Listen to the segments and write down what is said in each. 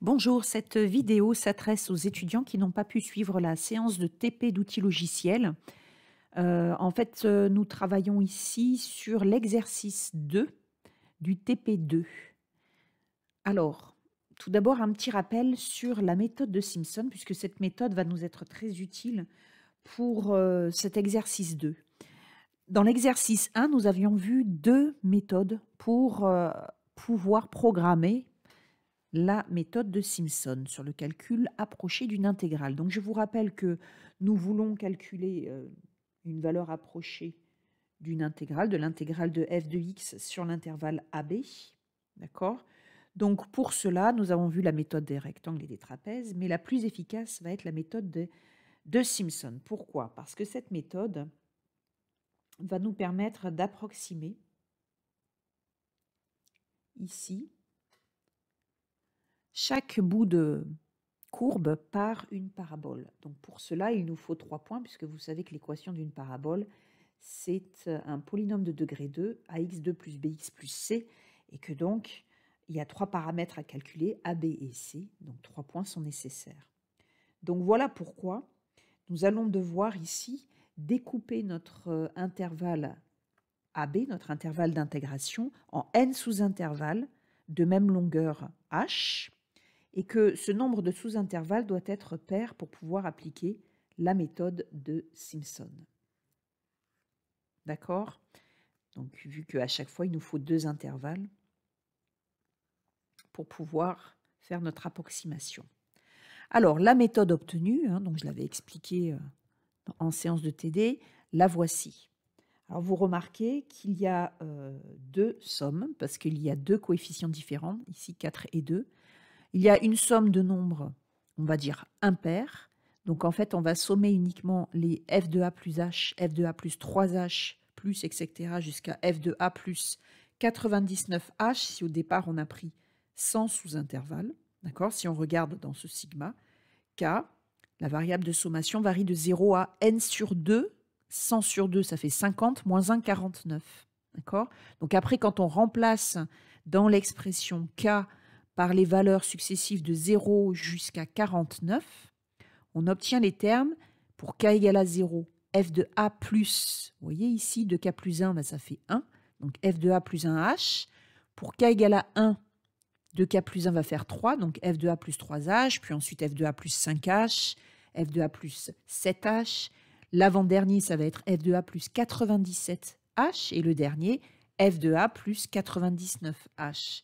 Bonjour, cette vidéo s'adresse aux étudiants qui n'ont pas pu suivre la séance de TP d'outils logiciels. Nous travaillons ici sur l'exercice 2 du TP2. Alors, tout d'abord, un petit rappel sur la méthode de Simpson, puisque cette méthode va nous être très utile pour cet exercice 2. Dans l'exercice 1, nous avions vu deux méthodes pour pouvoir programmer la méthode de Simpson sur le calcul approché d'une intégrale. Donc je vous rappelle que nous voulons calculer une valeur approchée d'une intégrale, de l'intégrale de f de x sur l'intervalle AB. D'accord? Donc pour cela, nous avons vu la méthode des rectangles et des trapèzes, mais la plus efficace va être la méthode de Simpson. Pourquoi? Parce que cette méthode va nous permettre d'approximer ici chaque bout de courbe par une parabole. Donc pour cela, il nous faut 3 points, puisque vous savez que l'équation d'une parabole, c'est un polynôme de degré 2, ax2 plus bx plus c, et que donc, il y a 3 paramètres à calculer, a, b et c, donc 3 points sont nécessaires. Donc voilà pourquoi nous allons devoir ici découper notre intervalle AB, notre intervalle d'intégration, en n sous-intervalles de même longueur h, et que ce nombre de sous-intervalles doit être pair pour pouvoir appliquer la méthode de Simpson. D'accord? Donc, vu qu'à chaque fois, il nous faut 2 intervalles pour pouvoir faire notre approximation. Alors, la méthode obtenue, donc je l'avais expliqué en séance de TD, la voici. Alors, vous remarquez qu'il y a 2 sommes, parce qu'il y a 2 coefficients différents, ici 4 et 2. Il y a une somme de nombres, on va dire impairs. Donc en fait, on va sommer uniquement les f de a plus h, f de a plus 3h, plus, etc. jusqu'à f de a plus 99h, si au départ on a pris 100 sous-intervalles. D'accord? Si on regarde dans ce sigma, k, la variable de sommation varie de 0 à n sur 2. 100 sur 2, ça fait 50, moins 1, 49. D'accord? Donc après, quand on remplace dans l'expression k par les valeurs successives de 0 jusqu'à 49, on obtient les termes pour k égale à 0, f de a plus, vous voyez ici, de k plus 1, ça fait 1, donc f de a plus 1h. Pour k égale à 1, de k plus 1 va faire 3, donc f de a plus 3h, puis ensuite f de a plus 5h, f de a plus 7h. L'avant-dernier, ça va être f de a plus 97h, et le dernier, f de a plus 99h.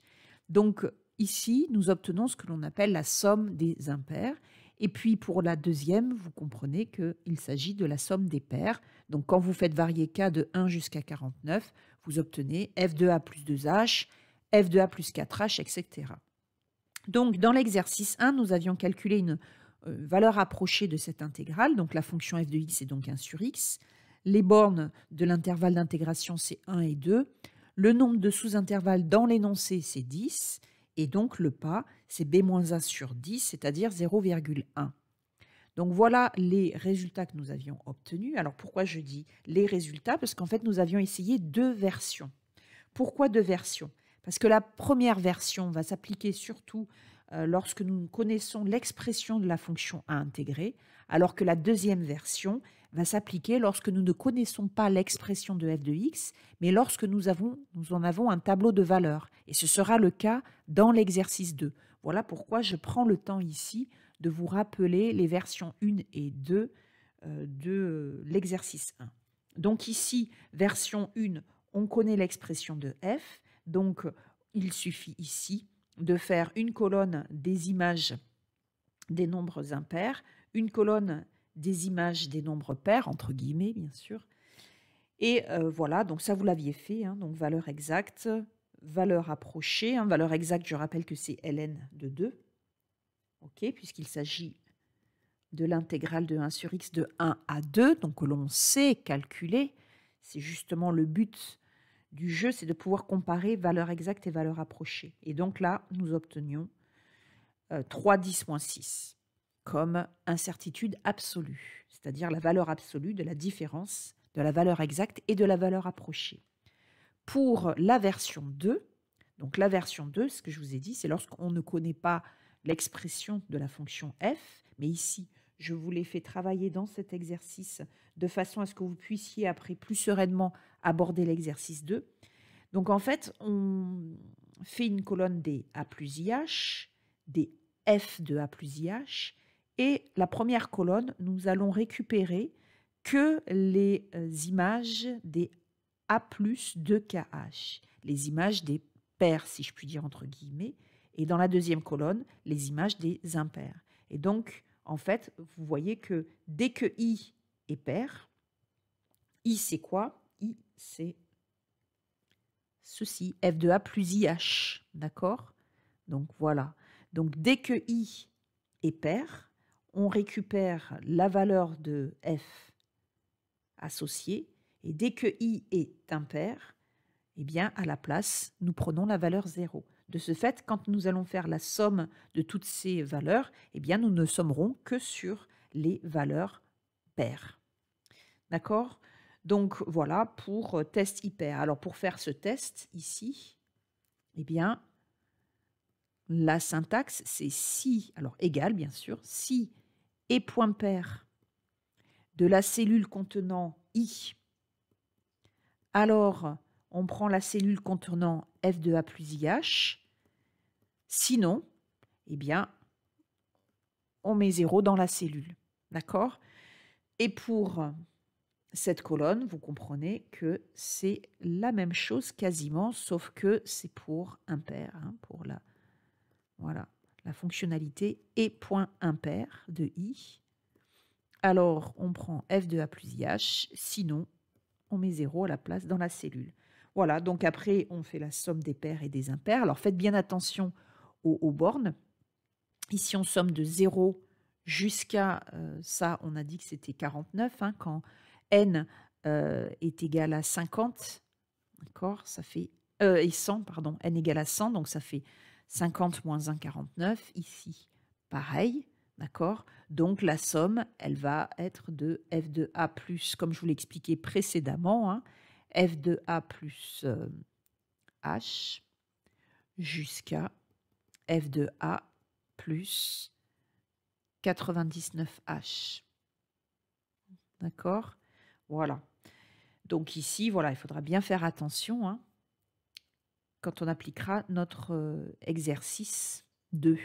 Donc, ici, nous obtenons ce que l'on appelle la somme des impairs. Et puis, pour la deuxième, vous comprenez qu'il s'agit de la somme des pairs. Donc, quand vous faites varier k de 1 jusqu'à 49, vous obtenez f de a plus 2h, f de a plus 4h, etc. Donc, dans l'exercice 1, nous avions calculé une valeur approchée de cette intégrale. Donc, la fonction f de x est donc 1 sur x. Les bornes de l'intervalle d'intégration, c'est 1 et 2. Le nombre de sous-intervalles dans l'énoncé, c'est 10. Et donc, le pas, c'est b-1 sur 10, c'est-à-dire 0,1. Donc, voilà les résultats que nous avions obtenus. Alors, pourquoi je dis les résultats? Parce qu'en fait, nous avions essayé 2 versions. Pourquoi 2 versions? Parce que la première version va s'appliquer surtout lorsque nous connaissons l'expression de la fonction à intégrer, alors que la deuxième version va s'appliquer lorsque nous ne connaissons pas l'expression de f de x, mais lorsque nous en avons un tableau de valeurs. Et ce sera le cas dans l'exercice 2. Voilà pourquoi je prends le temps ici de vous rappeler les versions 1 et 2 de l'exercice 1. Donc ici, version 1, on connaît l'expression de f, donc il suffit ici de faire une colonne des images des nombres impairs, une colonne des images des nombres pairs, entre guillemets bien sûr. Et voilà, donc ça vous l'aviez fait, donc valeur exacte, valeur approchée. Valeur exacte, je rappelle que c'est ln de 2, ok, puisqu'il s'agit de l'intégrale de 1 sur x de 1 à 2, donc que l'on sait calculer. C'est justement le but du jeu, c'est de pouvoir comparer valeur exacte et valeur approchée. Et donc là, nous obtenions 3,10-6 comme incertitude absolue, c'est-à-dire la valeur absolue de la différence de la valeur exacte et de la valeur approchée. Pour la version 2, donc la version 2, ce que je vous ai dit, c'est lorsqu'on ne connaît pas l'expression de la fonction f, mais ici, je vous l'ai fait travailler dans cet exercice de façon à ce que vous puissiez après plus sereinement aborder l'exercice 2. Donc en fait, on fait une colonne des A plus IH, des F de A plus IH, et la première colonne, nous allons récupérer que les images des A plus de KH, les images des pairs, si je puis dire entre guillemets, et dans la deuxième colonne, les images des impairs. Et donc, en fait, vous voyez que dès que I est pair, I c'est quoi? I c'est ceci, F de A plus IH, d'accord? Donc voilà. Donc dès que I est pair, on récupère la valeur de F associée, et dès que I est impair, eh bien à la place, nous prenons la valeur 0. De ce fait, quand nous allons faire la somme de toutes ces valeurs, eh bien nous ne sommerons que sur les valeurs paires. D'accord? Donc voilà pour test impair. Alors pour faire ce test ici, eh bien la syntaxe c'est si, alors égal bien sûr, si et point pair de la cellule contenant I, alors on prend la cellule contenant F de A plus IH, sinon, eh bien, on met 0 dans la cellule. D'accord? Et pour cette colonne, vous comprenez que c'est la même chose quasiment, sauf que c'est pour impair, hein, pour la, voilà, la fonctionnalité et point impair de I. Alors, on prend F de A plus IH, sinon, on met 0 à la place dans la cellule. Voilà, donc après, on fait la somme des pairs et des impairs. Alors, faites bien attention aux bornes. Ici, on somme de 0 jusqu'à, ça, on a dit que c'était 49, hein, quand n est égal à 50, d'accord, ça fait, et 100, pardon, n égale à 100, donc ça fait 50 moins 1, 49. Ici, pareil, d'accord. Donc la somme, elle va être de f de a plus, comme je vous l'ai expliqué précédemment, hein, f de a plus h jusqu'à f de a plus 99h. D'accord? Voilà. Donc ici, voilà, il faudra bien faire attention, hein, quand on appliquera notre exercice 2.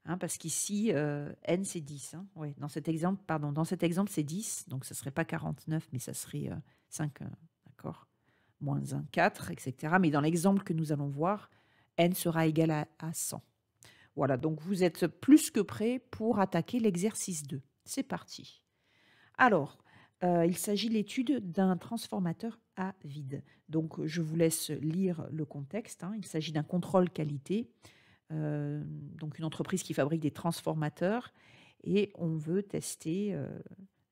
Hein, parce qu'ici, n c'est 10. Hein, ouais, dans cet exemple, pardon, dans cet exemple, c'est 10, donc ça ne serait pas 49, mais ça serait 5, d'accord, moins 1, 4, etc. Mais dans l'exemple que nous allons voir, n sera égal à 100. Voilà, donc vous êtes plus que prêts pour attaquer l'exercice 2. C'est parti. Alors, il s'agit de l'étude d'un transformateur à vide. Donc, je vous laisse lire le contexte. Hein. Il s'agit d'un contrôle qualité, donc une entreprise qui fabrique des transformateurs, et on veut tester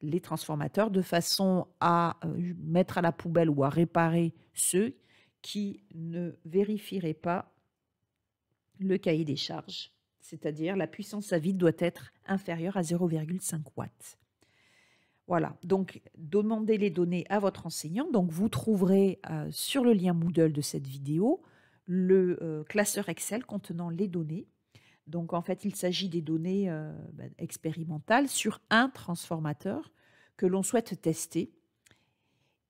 les transformateurs de façon à mettre à la poubelle ou à réparer ceux qui ne vérifieraient pas le cahier des charges, c'est-à-dire la puissance à vide doit être inférieure à 0,5 watts. Voilà, donc demandez les données à votre enseignant. Donc vous trouverez sur le lien Moodle de cette vidéo le classeur Excel contenant les données. Donc en fait, il s'agit des données expérimentales sur un transformateur que l'on souhaite tester.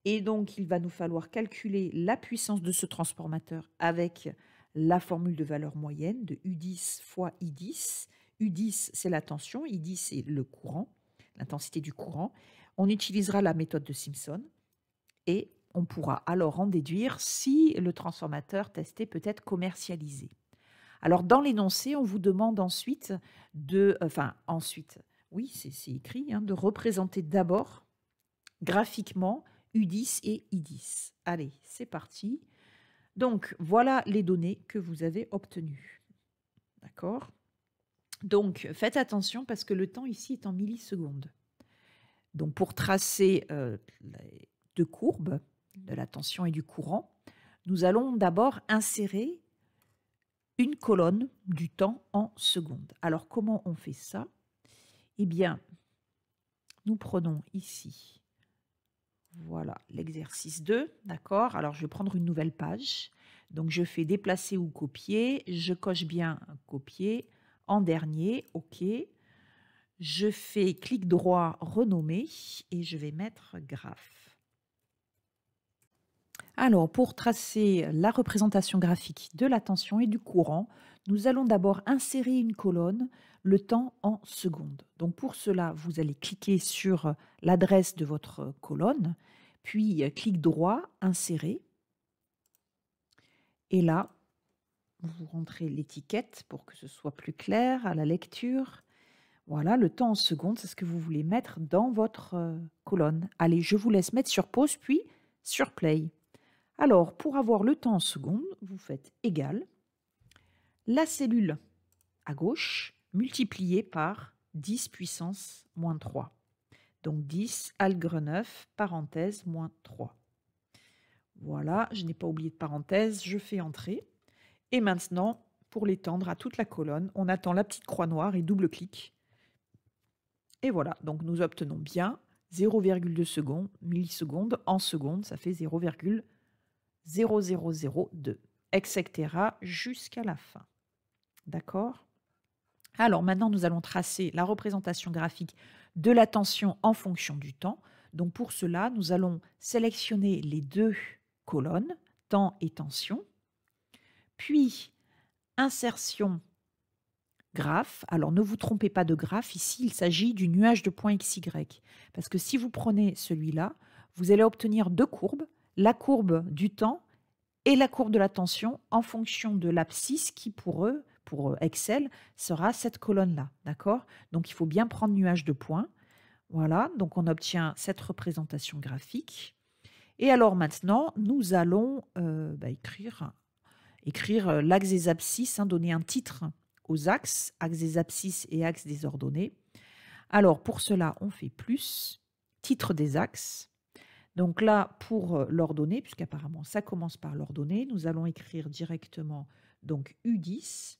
Et donc il va nous falloir calculer la puissance de ce transformateur avec la formule de valeur moyenne de U10 fois I10. U10, c'est la tension, I10, c'est le courant, l'intensité du courant. On utilisera la méthode de Simpson et on pourra alors en déduire si le transformateur testé peut être commercialisé. Alors, dans l'énoncé, on vous demande ensuite oui, c'est écrit, hein, de représenter d'abord graphiquement U10 et I10. Allez, c'est parti. Donc, voilà les données que vous avez obtenues. D'accord? Donc, faites attention parce que le temps ici est en millisecondes. Donc, pour tracer les deux courbes de la tension et du courant, nous allons d'abord insérer une colonne du temps en secondes. Alors, comment on fait ça? Eh bien, nous prenons ici, voilà, l'exercice 2, d'accord? Alors, je vais prendre une nouvelle page. Donc, je fais déplacer ou copier. Je coche bien copier. en dernier, OK. Je fais clic droit, renommer et je vais mettre graphe. Alors, pour tracer la représentation graphique de la tension et du courant, nous allons d'abord insérer une colonne, le temps en secondes. Donc pour cela, vous allez cliquer sur l'adresse de votre colonne, puis clic droit, insérer. Et là, vous rentrez l'étiquette pour que ce soit plus clair à la lecture. Voilà, le temps en secondes, c'est ce que vous voulez mettre dans votre colonne. Allez, je vous laisse mettre sur pause, puis sur play. Alors, pour avoir le temps en secondes, vous faites égal la cellule à gauche multipliée par 10 puissance moins 3. Donc 10 algre 9, parenthèse, moins 3. Voilà, je n'ai pas oublié de parenthèse, je fais entrer. Et maintenant, pour l'étendre à toute la colonne, on attend la petite croix noire et double-clic. Et voilà, donc nous obtenons bien 0,2 secondes, millisecondes en secondes, ça fait 0,0002, etc. jusqu'à la fin. D'accord? Alors maintenant, nous allons tracer la représentation graphique de la tension en fonction du temps. Donc pour cela, nous allons sélectionner les deux colonnes, temps et tension, puis insertion graphe. Alors ne vous trompez pas de graphe, ici il s'agit du nuage de points XY, parce que si vous prenez celui-là, vous allez obtenir deux courbes, la courbe du temps et la courbe de la tension en fonction de l'abscisse qui pour Excel, sera cette colonne-là. D'accord? Donc il faut bien prendre nuage de points. Voilà, donc on obtient cette représentation graphique. Et alors maintenant, nous allons écrire l'axe des abscisses, donner un titre aux axes, axe des abscisses et axe des ordonnées. Alors pour cela, on fait plus, titre des axes. Donc là, pour l'ordonnée, puisqu'apparemment ça commence par l'ordonnée, nous allons écrire directement donc U10,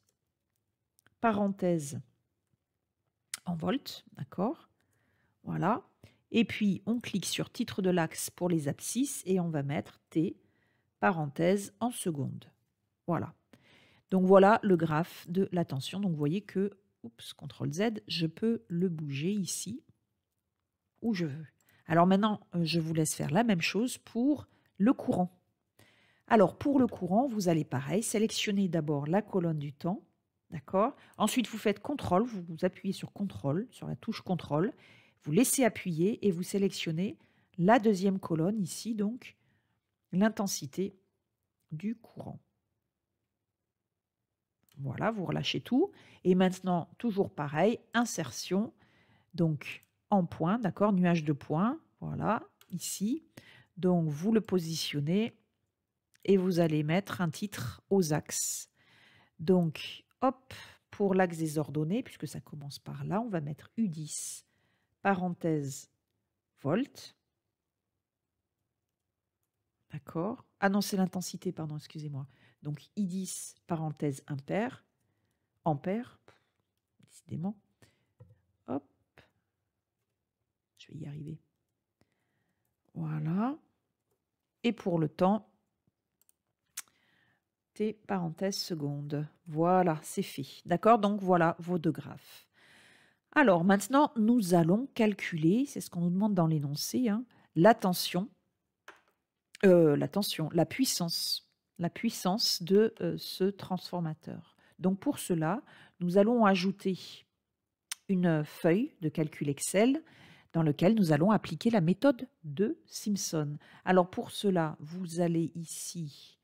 parenthèse en volts, d'accord? Voilà. Et puis on clique sur titre de l'axe pour les abscisses et on va mettre T, parenthèse en secondes. Voilà. Donc voilà le graphe de la tension. Donc vous voyez que, oups, CTRL Z, je peux le bouger ici où je veux. Alors maintenant, je vous laisse faire la même chose pour le courant. Alors pour le courant, vous allez pareil, sélectionner d'abord la colonne du temps, d'accord? Ensuite, vous faites CTRL, vous appuyez sur CTRL, sur la touche CTRL, vous laissez appuyer et vous sélectionnez la deuxième colonne ici, donc l'intensité du courant. Voilà, vous relâchez tout. Et maintenant, toujours pareil, insertion, donc en point, d'accord, nuage de points, voilà, ici. Donc, vous le positionnez et vous allez mettre un titre aux axes. Donc, hop, pour l'axe des ordonnées, puisque ça commence par là, on va mettre U10, parenthèse, volt. D'accord. Ah non, c'est l'intensité, pardon, excusez-moi. Donc, I10, parenthèse, ampère, ampère, décidément. Hop, je vais y arriver. Voilà. Et pour le temps, T parenthèse seconde. Voilà, c'est fait. D'accord? Donc voilà vos deux graphes. Alors maintenant, nous allons calculer, c'est ce qu'on nous demande dans l'énoncé, la tension, la puissance de ce transformateur. Donc pour cela, nous allons ajouter une feuille de calcul Excel dans lequel nous allons appliquer la méthode de Simpson. Alors pour cela, vous allez ici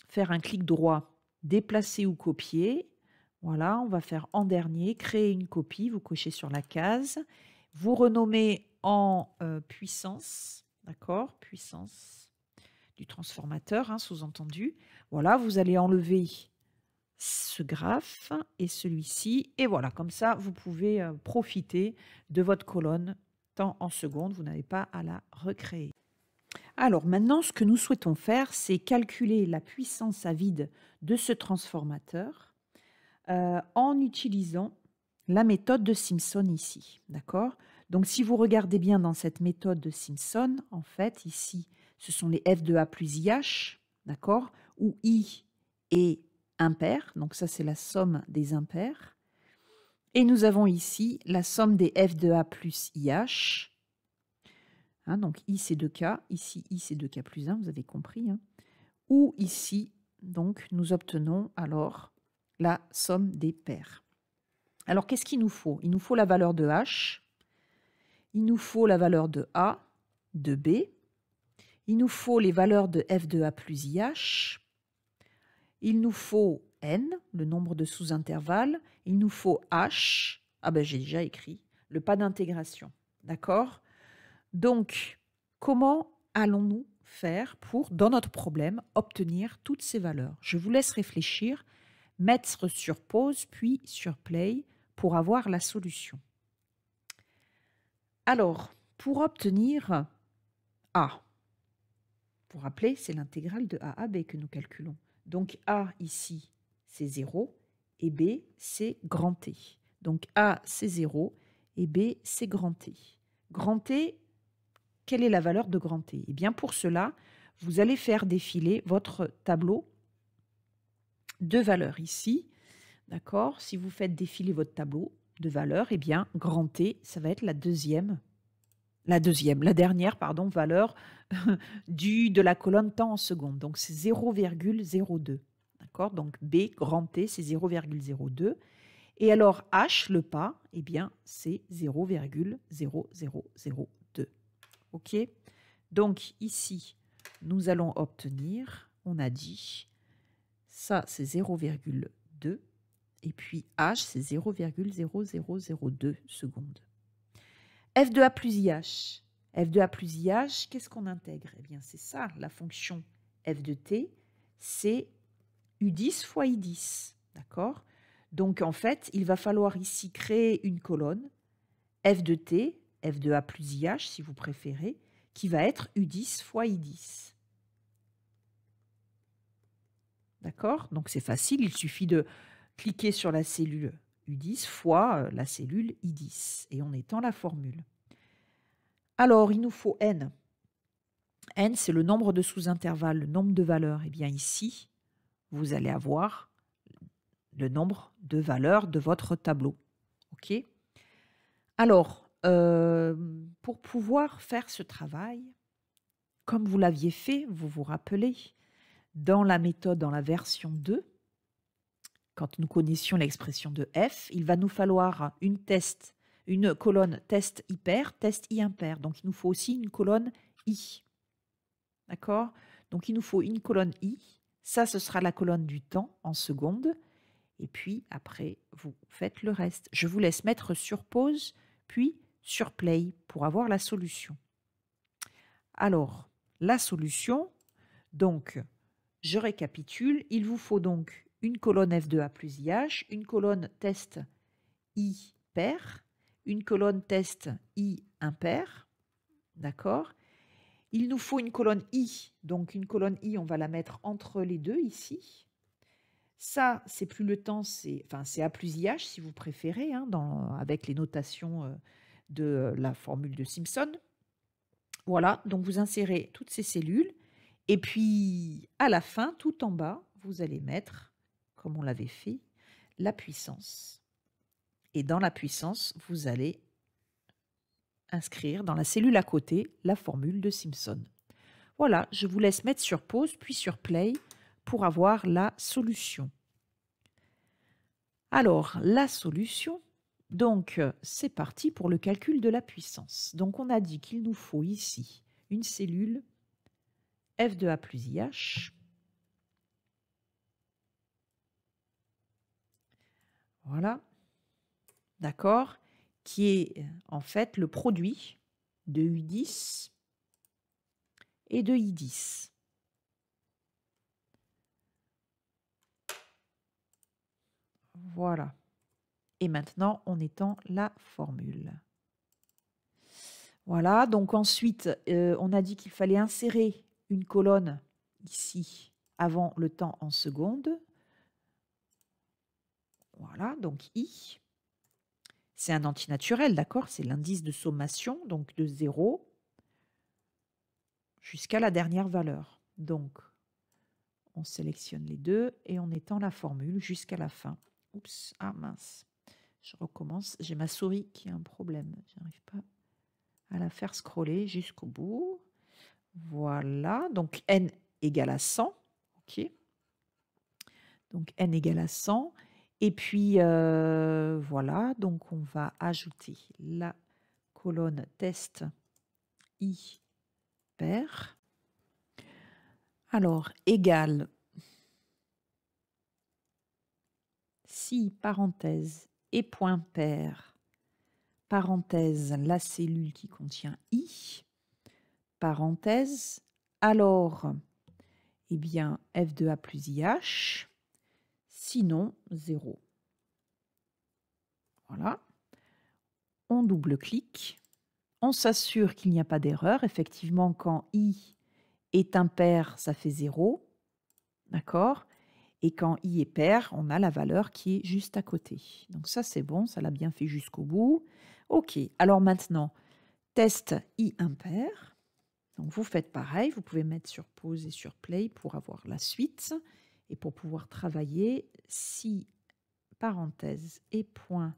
faire un clic droit, déplacer ou copier. Voilà, on va faire en dernier, créer une copie, vous cochez sur la case, vous renommez en puissance, d'accord, puissance du transformateur, sous-entendu. Voilà, vous allez enlever ce graphe et celui-ci, et voilà, comme ça, vous pouvez profiter de votre colonne temps en secondes, vous n'avez pas à la recréer. Alors maintenant, ce que nous souhaitons faire, c'est calculer la puissance à vide de ce transformateur en utilisant la méthode de Simpson ici. D'accord? Donc si vous regardez bien dans cette méthode de Simpson, en fait, ici, ce sont les F de A plus IH, d'accord? Où I est impairs. Donc ça, c'est la somme des impairs. Et nous avons ici la somme des f de a plus IH. Hein, donc I, c'est 2K. Ici, I, c'est 2K plus 1, vous avez compris. Hein. Ou ici, donc, nous obtenons alors la somme des paires. Alors, qu'est-ce qu'il nous faut? Il nous faut la valeur de H. Il nous faut la valeur de A, de B. Il nous faut les valeurs de f de a plus IH. Il nous faut n, le nombre de sous-intervalles. Il nous faut h. Ah ben j'ai déjà écrit le pas d'intégration. D'accord? Donc, comment allons-nous faire pour, dans notre problème, obtenir toutes ces valeurs? Je vous laisse réfléchir, mettre sur pause, puis sur play pour avoir la solution. Alors, pour obtenir A, pour rappeler, c'est l'intégrale de A à B que nous calculons. Donc A ici, c'est 0 et B, c'est grand T. Donc A, c'est 0 et B, c'est grand T. Grand T, quelle est la valeur de grand T? Eh bien, pour cela, vous allez faire défiler votre tableau de valeurs ici. D'accord? Si vous faites défiler votre tableau de valeurs, eh bien, grand T, ça va être la dernière valeur de la colonne temps en secondes. Donc, c'est 0,02. D'accord? Donc, B, grand T, c'est 0,02. Et alors, H, le pas, eh bien, c'est 0,0002. OK? Donc, ici, nous allons obtenir, on a dit, ça, c'est 0,2. Et puis, H, c'est 0,0002 secondes. F de A plus IH. F de A plus IH, qu'est-ce qu'on intègre? Eh bien, c'est ça, la fonction f de t, c'est U10 fois I10. D'accord? Donc, en fait, il va falloir ici créer une colonne f de t, f de A plus IH, si vous préférez, qui va être U10 fois I10. D'accord? Donc, c'est facile, il suffit de cliquer sur la cellule U10 fois la cellule I10, et on étend la formule. Alors, il nous faut n. N, c'est le nombre de sous-intervalles, le nombre de valeurs. Et bien ici, vous allez avoir le nombre de valeurs de votre tableau. OK? Alors, pour pouvoir faire ce travail, comme vous l'aviez fait, vous vous rappelez, dans la méthode, dans la version 2, quand nous connaissions l'expression de f, il va nous falloir une colonne test I pair, test I impair. Donc, il nous faut aussi une colonne I. D'accord? Donc, il nous faut une colonne I. Ça, ce sera la colonne du temps en secondes. Et puis, après, vous faites le reste. Je vous laisse mettre sur pause, puis sur play pour avoir la solution. Alors, la solution, donc, je récapitule. Il vous faut donc une colonne f de A plus IH, une colonne test I pair, une colonne test I impair. D'accord? Il nous faut une colonne I. Donc, une colonne I, on va la mettre entre les deux ici. Ça, c'est plus le temps, c'est A plus IH si vous préférez, hein, avec les notations de la formule de Simpson. Voilà, donc vous insérez toutes ces cellules. Et puis, à la fin, tout en bas, vous allez mettre, comme on l'avait fait, la puissance. Et dans la puissance, vous allez inscrire dans la cellule à côté la formule de Simpson. Voilà, je vous laisse mettre sur pause puis sur play pour avoir la solution. Alors, la solution, donc c'est parti pour le calcul de la puissance. Donc, on a dit qu'il nous faut ici une cellule f de A plus IH. Voilà, d'accord, qui est en fait le produit de U10 et de I10. Voilà. Et maintenant, on étend la formule. Voilà, donc ensuite, on a dit qu'il fallait insérer une colonne ici avant le temps en secondes. Voilà, donc I. C'est un antinaturel, d'accord? C'est l'indice de sommation, donc de 0 jusqu'à la dernière valeur. Donc, on sélectionne les deux et on étend la formule jusqu'à la fin. Oups, ah mince. Je recommence. J'ai ma souris qui a un problème. Je n'arrive pas à la faire scroller jusqu'au bout. Voilà. Donc, n égale à 100. OK. Donc, n égale à 100. Et puis, voilà. Donc, on va ajouter la colonne test i pair. Alors, égale si, parenthèse, et point pair, parenthèse, la cellule qui contient i, parenthèse, alors, eh bien, f de a plus ih, sinon 0. Voilà. On double-clique. On s'assure qu'il n'y a pas d'erreur. Effectivement, quand i est impair, ça fait 0. D'accord? Et quand i est pair, on a la valeur qui est juste à côté. Donc ça, c'est bon, ça l'a bien fait jusqu'au bout. OK, alors maintenant, test i impair. Donc vous faites pareil, vous pouvez mettre sur pause et sur play pour avoir la suite. Et pour pouvoir travailler, si, parenthèse, et point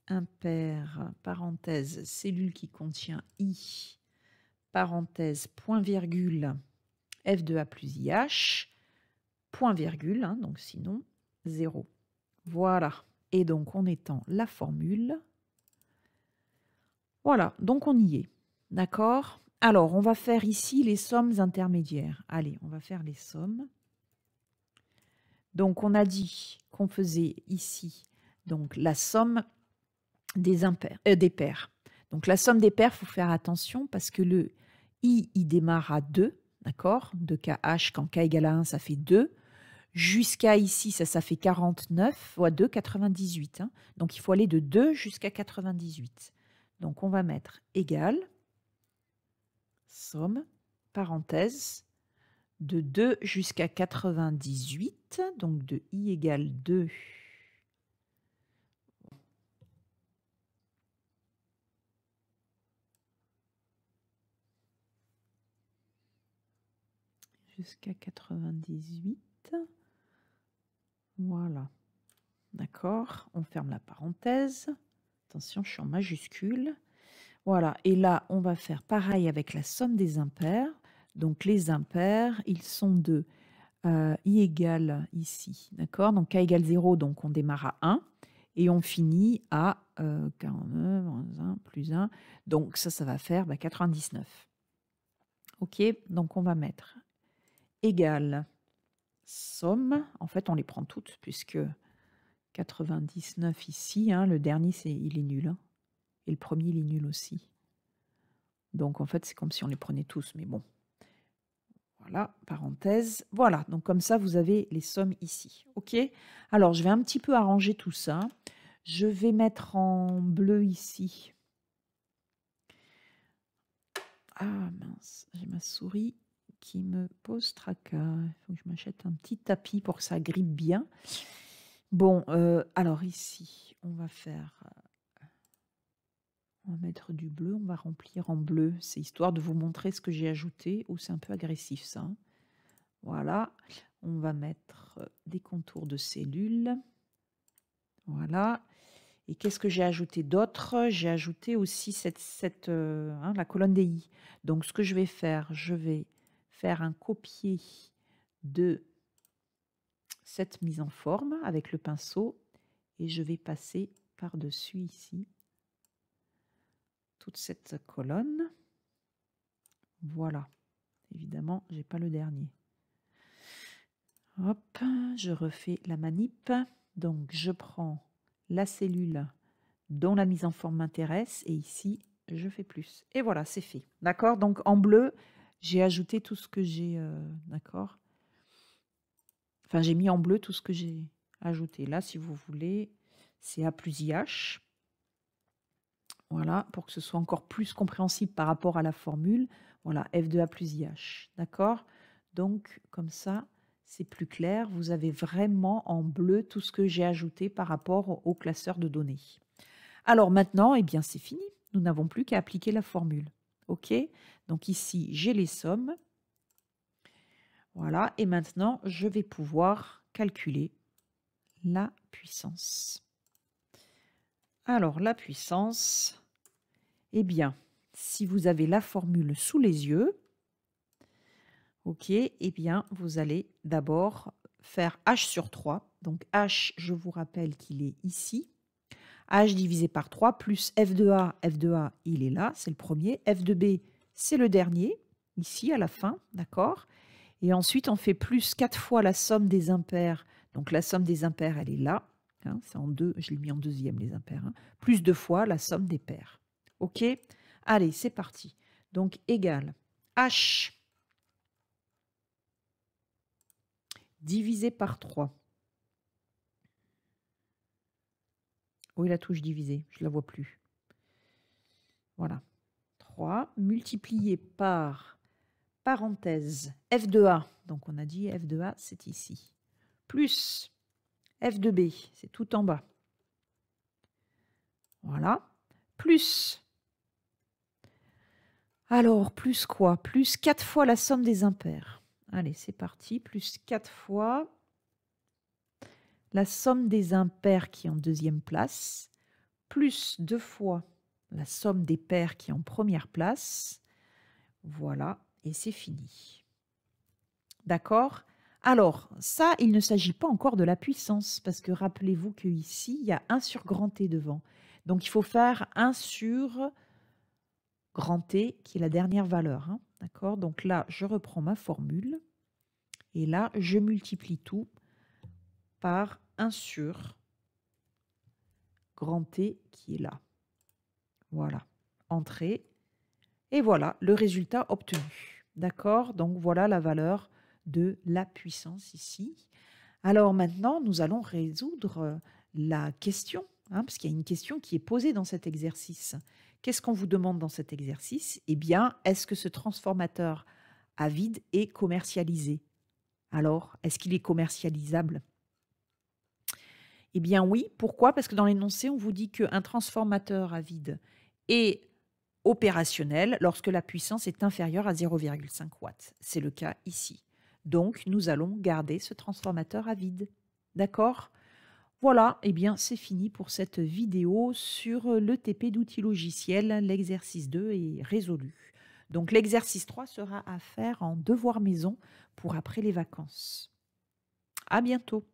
impair, parenthèse, cellule qui contient i, parenthèse, point virgule, f de a plus ih, point virgule, hein, donc sinon 0. Voilà. Et donc on étend la formule. Voilà, donc on y est. D'accord? Alors, on va faire ici les sommes intermédiaires. Allez, on va faire les sommes. Donc, on a dit qu'on faisait ici donc la somme des pairs. Donc, la somme des pairs, il faut faire attention parce que le i, il démarre à 2, d'accord? 2kh, quand k égale à 1, ça fait 2. Jusqu'à ici, ça fait 49 fois 2, 98. Hein. Donc, il faut aller de 2 jusqu'à 98. Donc, on va mettre égal, somme, parenthèse, de 2 jusqu'à 98. Donc, de i égale 2. Jusqu'à 98. Voilà. D'accord. On ferme la parenthèse. Attention, je suis en majuscule. Voilà. Et là, on va faire pareil avec la somme des impairs. Donc, les impairs, ils sont de i égale ici. D'accord. Donc, k égale 0, donc on démarre à 1. Et on finit à 49, moins 1, plus 1. Donc, ça va faire 99. OK. Donc, on va mettre égale somme. En fait, on les prend toutes, puisque 99 ici, hein, le dernier, il est nul. Hein, et le premier, il est nul aussi. Donc, en fait, c'est comme si on les prenait tous, mais bon. Voilà, parenthèse. Voilà, donc comme ça, vous avez les sommes ici. OK? Alors, je vais un petit peu arranger tout ça. Je vais mettre en bleu ici. Ah mince, j'ai ma souris qui me pose tracas. Il faut que je m'achète un petit tapis pour que ça grippe bien. Bon, alors ici, on va mettre du bleu, on va remplir en bleu. C'est histoire de vous montrer ce que j'ai ajouté. Ou c'est un peu agressif ça. Hein. Voilà, on va mettre des contours de cellules. Voilà. Et qu'est-ce que j'ai ajouté d'autre? J'ai ajouté aussi la colonne des i. Donc, ce que je vais faire un copier de cette mise en forme avec le pinceau et je vais passer par-dessus ici toute cette colonne. Voilà. Évidemment, je n'ai pas le dernier. Hop, je refais la manip. Donc, je prends la cellule dont la mise en forme m'intéresse et ici, je fais plus. Et voilà, c'est fait. D'accord? Donc, en bleu, j'ai ajouté tout ce que j'ai... d'accord? Enfin, j'ai mis en bleu tout ce que j'ai ajouté. Là, si vous voulez, c'est A plus IH. Voilà, pour que ce soit encore plus compréhensible par rapport à la formule. Voilà, F de A plus IH. D'accord? Donc, comme ça, c'est plus clair. Vous avez vraiment en bleu tout ce que j'ai ajouté par rapport au classeur de données. Alors maintenant, eh bien, c'est fini. Nous n'avons plus qu'à appliquer la formule. OK? Donc ici, j'ai les sommes. Voilà, et maintenant, je vais pouvoir calculer la puissance. Alors, la puissance, eh bien, si vous avez la formule sous les yeux, ok, eh bien, vous allez d'abord faire h sur 3. Donc, h, je vous rappelle qu'il est ici. h divisé par 3 plus f de a, il est là, c'est le premier. F de b, c'est le dernier, ici à la fin, d'accord? Et ensuite, on fait plus 4 fois la somme des impairs. Donc, la somme des impairs, elle est là. Hein, c'est en 2, je l'ai mis en deuxième, les impairs. Hein. Plus 2 fois la somme des pairs. OK? Allez, c'est parti. Donc, égal h divisé par 3. Où est la touche divisée? Je ne la vois plus. Voilà. 3 multiplié par parenthèse f de a. Donc, on a dit f de a, c'est ici. Plus f de b, c'est tout en bas. Voilà. Plus. Alors, plus quoi? Plus 4 fois la somme des impairs. Allez, c'est parti. Plus 4 fois la somme des impairs qui est en deuxième place. Plus 2 fois la somme des pairs qui est en première place. Voilà, et c'est fini. D'accord? Alors, ça, il ne s'agit pas encore de la puissance, parce que rappelez-vous qu'ici, il y a 1 sur grand T devant. Donc, il faut faire 1 sur grand T, qui est la dernière valeur. Hein, d'accord? Donc là, je reprends ma formule. Et là, je multiplie tout par 1 sur grand T qui est là. Voilà. Entrée. Et voilà le résultat obtenu. D'accord? Donc voilà la valeur de la puissance ici. Alors maintenant, nous allons résoudre la question, hein, parce qu'il y a une question qui est posée dans cet exercice. Qu'est-ce qu'on vous demande dans cet exercice? Eh bien, est-ce que ce transformateur à vide est commercialisé? Alors, est-ce qu'il est commercialisable? Eh bien oui. Pourquoi? Parce que dans l'énoncé, on vous dit qu'un transformateur à vide est opérationnel lorsque la puissance est inférieure à 0,5 watts. C'est le cas ici. Donc, nous allons garder ce transformateur à vide. D'accord? Voilà, eh bien c'est fini pour cette vidéo sur le TP d'outils logiciels. L'exercice 2 est résolu. Donc l'exercice 3 sera à faire en devoir maison pour après les vacances. À bientôt.